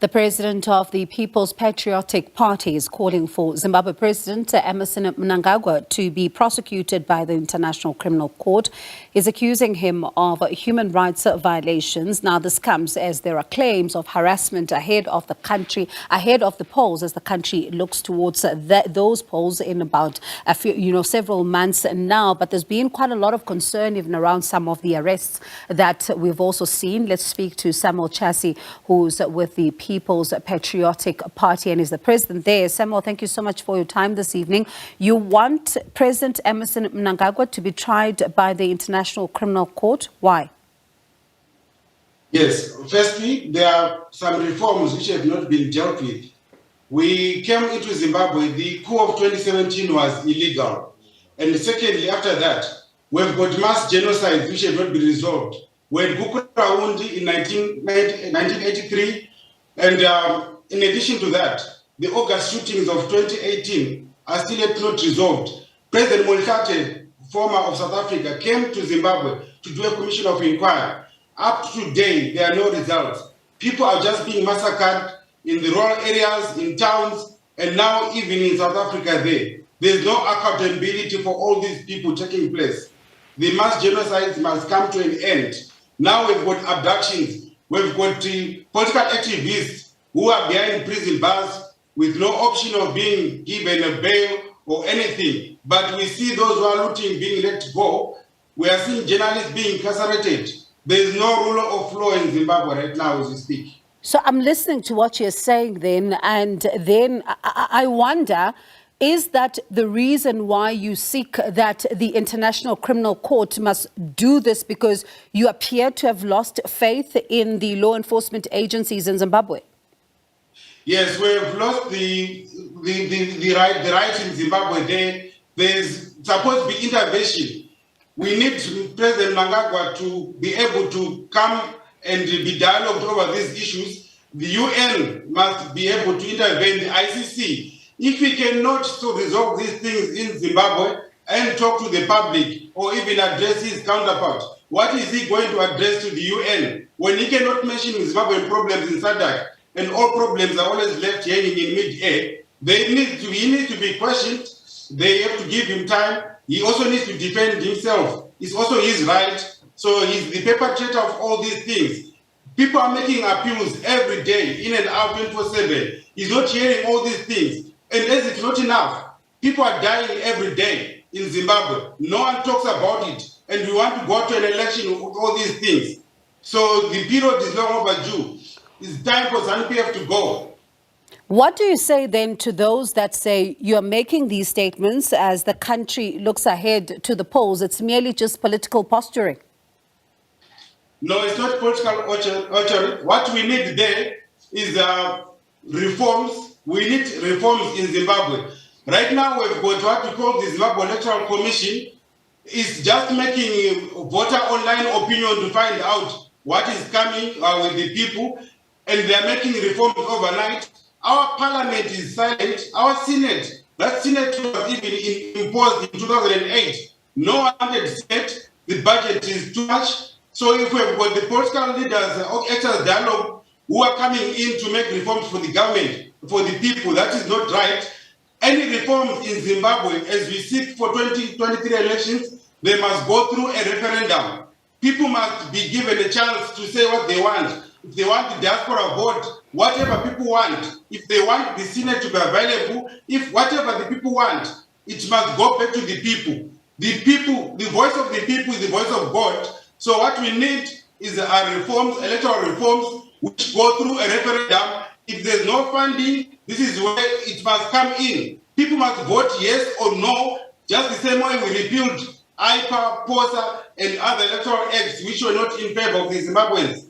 The president of the People's Patriotic Party is calling for Zimbabwe President Emmerson Mnangagwa to be prosecuted by the International Criminal Court. He's accusing him of human rights violations. Now, this comes as there are claims of harassment ahead of the polls, as the country looks towards those polls in about a few, several months now. But there's been quite a lot of concern even around some of the arrests that we've also seen. Let's speak to Samuel Chassi, who's with the People's Patriotic Party and is the president there. Samuel, thank you so much for your time this evening. You want President Emmerson Mnangagwa to be tried by the International Criminal Court. Why? Yes. Firstly, there are some reforms which have not been dealt with. We came into Zimbabwe, the coup of 2017 was illegal. And secondly, after that, we've got mass genocides which have not been resolved. We had Gukurahundi in 1983. And in addition to that, the August shootings of 2018 are still yet not resolved. President Monikate, former of South Africa, came to Zimbabwe to do a commission of inquiry. Up to today, there are no results. People are just being massacred in the rural areas, in towns, and now even in South Africa there's no accountability for all these people taking place. The mass genocides must come to an end. Now we've got abductions. We've got political activists who are behind prison bars with no option of being given a bail or anything. But we see those who are looting being let go. We are seeing journalists being incarcerated. There is no rule of law in Zimbabwe right now as we speak. So I'm listening to what you're saying then, and then I wonder, is that the reason why you seek that the International Criminal Court must do this, because you appear to have lost faith in the law enforcement agencies in Zimbabwe? Yes, we have lost the right in Zimbabwe. There's supposed to be intervention. We need President Mnangagwa to be able to come and be dialogued over these issues. The UN must be able to intervene, the ICC. If we cannot resolve these things in Zimbabwe and talk to the public or even address his counterpart, what is he going to address to the UN when he cannot mention Zimbabwean problems in SADC and all problems are always left hanging in mid-air? He needs to be questioned. They have to give him time. He also needs to defend himself. It's also his right. So he's the perpetrator of all these things. People are making appeals every day, in and out, 24/7. He's not hearing all these things. And as it's not enough, people are dying every day in Zimbabwe. No one talks about it. And we want to go to an election with all these things. So the period is long overdue. It's time for ZANU-PF to go. What do you say then to those that say you're making these statements as the country looks ahead to the polls? It's merely just political posturing. No, it's not political posturing. What we need there is reforms. We need reforms in Zimbabwe. Right now, we've got what we call the Zimbabwe Electoral Commission. It's just making voter online opinion to find out what is coming with the people, and they're making reforms overnight. Our parliament is silent. Our Senate, that Senate was even imposed in 2008. No one had said the budget is too much. So if we've got the political leaders of actors dialogue who are coming in to make reforms for the government, for the people, that is not right. Any reforms in Zimbabwe, as we seek for 2023 elections, they must go through a referendum. People must be given a chance to say what they want. If they want the diaspora vote, whatever people want. If they want the Senate to be available, if whatever the people want, it must go back to the people. The people, the voice of the people is the voice of God. So what we need is reforms, electoral reforms, which go through a referendum. If there's no funding, this is where it must come in. People must vote yes or no, just the same way we repealed IPA, POSA, and other electoral acts which were not in favor of the Zimbabweans.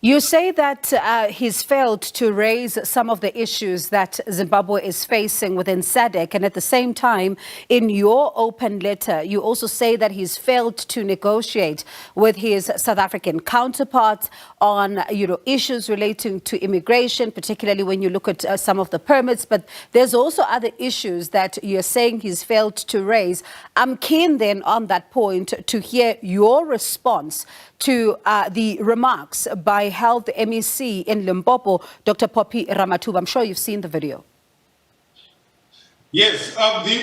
You say that he's failed to raise some of the issues that Zimbabwe is facing within SADC, and at the same time, in your open letter, you also say that he's failed to negotiate with his South African counterparts on, issues relating to immigration, particularly when you look at some of the permits. But there's also other issues that you're saying he's failed to raise. I'm keen then on that point to hear your response to the remarks by Health MEC in Limpopo, Dr. Poppy Ramathuba. I'm sure you've seen the video. Yes,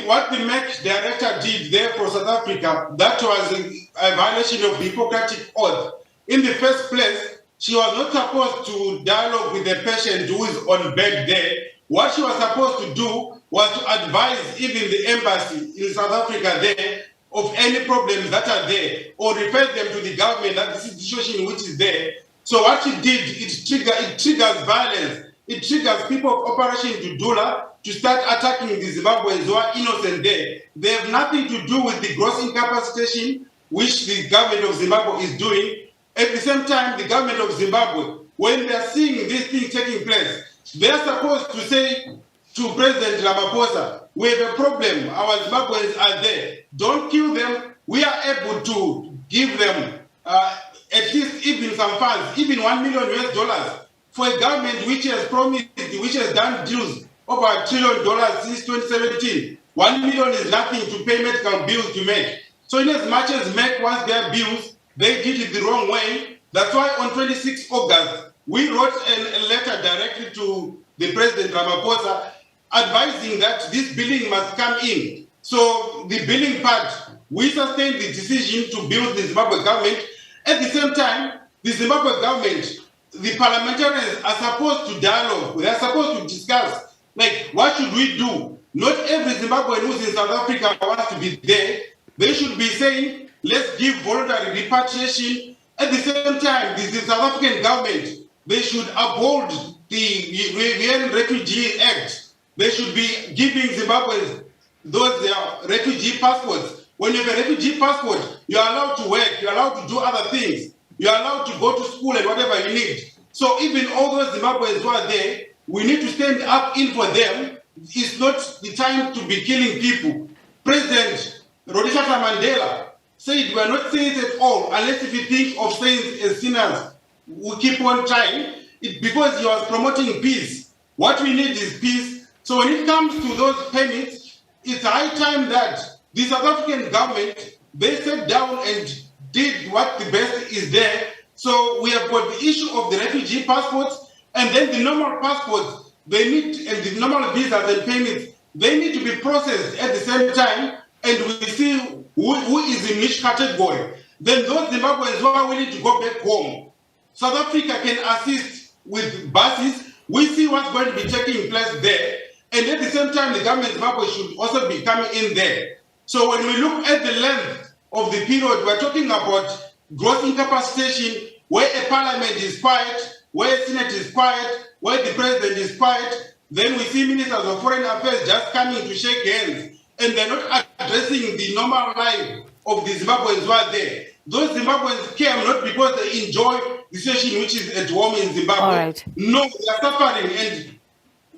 what the MEC director did there for South Africa, that was a violation of the Hippocratic Oath. In the first place, she was not supposed to dialogue with the patient who is on bed there. What she was supposed to do was to advise even the embassy in South Africa there of any problems that are there, or refer them to the government that this situation which is there. So what she did, it triggers violence. It triggers people of Operation Dudula to start attacking the Zimbabweans who are innocent there. They have nothing to do with the gross incapacitation which the government of Zimbabwe is doing. At the same time, the government of Zimbabwe, when they are seeing these things taking place, they are supposed to say to President Ramaphosa, we have a problem, our Zimbabweans are there. Don't kill them. We are able to give them at least even some funds, even $1 million US for a government which has promised, which has done deals over $1 trillion since 2017. 1 million is nothing to pay medical bills to make. So in as much as MEC wants their bills, they did it the wrong way. That's why on 26 August, we wrote a letter directly to the President Ramaphosa advising that this billing must come in. So the billing part, we sustained the decision to build the Zimbabwe government. At the same time, the Zimbabwe government, the parliamentarians are supposed to dialogue. They are supposed to discuss, like, what should we do? Not every Zimbabwean who's in South Africa wants to be there. They should be saying, let's give voluntary repatriation. At the same time, the South African government, they should uphold the UN Refugee Act. They should be giving Zimbabweans those their refugee passports. When you have a refugee passport, you are allowed to work, you are allowed to do other things. You are allowed to go to school and whatever you need. So even all those Zimbabweans who are there, we need to stand up in for them. It's not the time to be killing people. President Rhodishata Mandela said we are not saints at all, unless if you think of saints as sinners. We keep on trying. It's because he was promoting peace. What we need is peace. So when it comes to those permits, it's high time that the South African government, they sat down and did what the best is there. So we have got the issue of the refugee passports, and then the normal passports, they need, and the normal visas and permits, they need to be processed at the same time, and we see who is in which category. Then those Zimbabweans who are willing to go back home, South Africa can assist with buses. We see what's going to be taking place there. And at the same time, the government of Zimbabwe should also be coming in there. So when we look at the length of the period, we're talking about gross incapacitation, where a parliament is quiet, where a senate is quiet, where the president is quiet. Then we see ministers of foreign affairs just coming to shake hands, and they're not addressing the normal life of the Zimbabweans who are there. Those Zimbabweans came not because they enjoy the situation which is at home in Zimbabwe. All right. No, they are suffering, and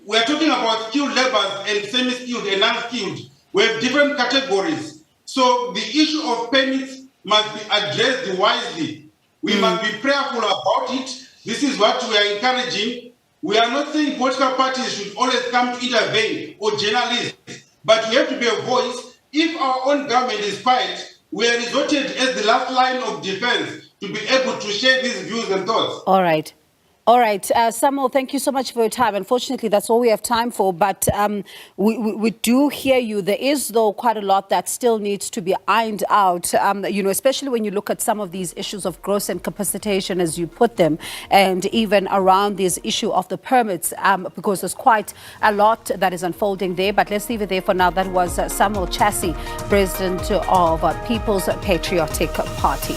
we are talking about skilled laborers and semi-skilled and non-skilled. We have different categories. So the issue of permits must be addressed wisely. We must be prayerful about it. This is what we are encouraging. We are not saying political parties should always come to intervene, or journalists, but we have to be a voice. If our own government is quiet, we are resorted as the last line of defense to be able to share these views and thoughts. All right. All right, Samuel, thank you so much for your time. Unfortunately, that's all we have time for, but we do hear you. There is, though, quite a lot that still needs to be ironed out, especially when you look at some of these issues of gross incapacitation, as you put them, and even around this issue of the permits, because there's quite a lot that is unfolding there. But let's leave it there for now. That was Samuel Chassis, President of People's Patriotic Party.